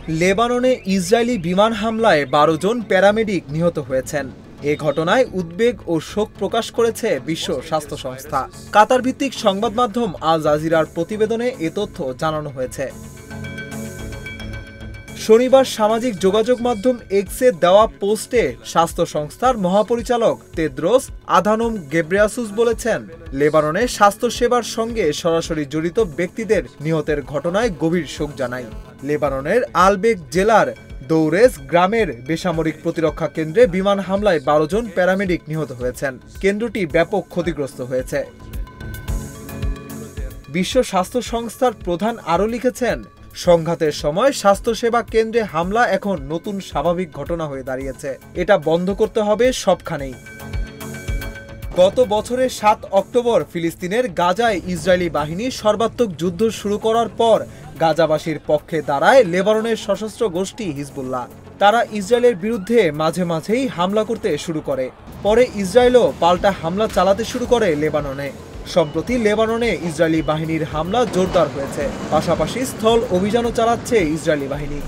লেবাননে ইসরায়েলি বিমান হামলায় ১২ জন প্যারামেডিক নিহত হয়েছেন। এ ঘটনায় উদ্বেগ ও শোক প্রকাশ করেছে বিশ্ব স্বাস্থ্য সংস্থা। কাতার ভিত্তিক সংবাদ মাধ্যম আল জাজিরার প্রতিবেদনে এ তথ্য জানানো হয়েছে। শনিবার সামাজিক যোগাযোগ মাধ্যম এক্সে দেওয়া পোস্টে স্বাস্থ্য সংস্থার মহাপরিচালক তেদ্রোস আধানোম গেব্রেয়াসুস বলেছেন, লেবাননে স্বাস্থ্যসেবার সঙ্গে সরাসরি জড়িত ব্যক্তিদের নিহতের ঘটনায় গভীর শোক জানাই। লেবাননের আলবেক জেলার দৌরেস গ্রামের বেসামরিক প্রতিরক্ষা কেন্দ্রে বিমান হামলায় ১২ জন প্যারামেডিক নিহত হয়েছেন। কেন্দ্রটি ব্যাপক ক্ষতিগ্রস্ত হয়েছে। বিশ্ব স্বাস্থ্য সংস্থার প্রধান আরও লিখেছেন, সংঘাতের সময় স্বাস্থ্যসেবা কেন্দ্রে হামলা এখন নতুন স্বাভাবিক ঘটনা হয়ে দাঁড়িয়েছে। এটা বন্ধ করতে হবে সবখানেই। গত বছরের ৭ অক্টোবর ফিলিস্তিনের গাজায় ইসরায়েলি বাহিনী সর্বাত্মক যুদ্ধ শুরু করার পর গাজাবাসীর পক্ষে দাঁড়ায় লেবাননের সশস্ত্র গোষ্ঠী হিজবুল্লাহ। তারা ইসরায়েলের বিরুদ্ধে মাঝে মাঝেই হামলা করতে শুরু করে। পরে ইসরায়েলও পাল্টা হামলা চালাতে শুরু করে লেবাননে। সম্প্রতি লেবাননে ইসরায়েলি বাহিনীর হামলা জোরদার হয়েছে, পাশাপাশি স্থল অভিযানও চালাচ্ছে ইসরায়েলি বাহিনী।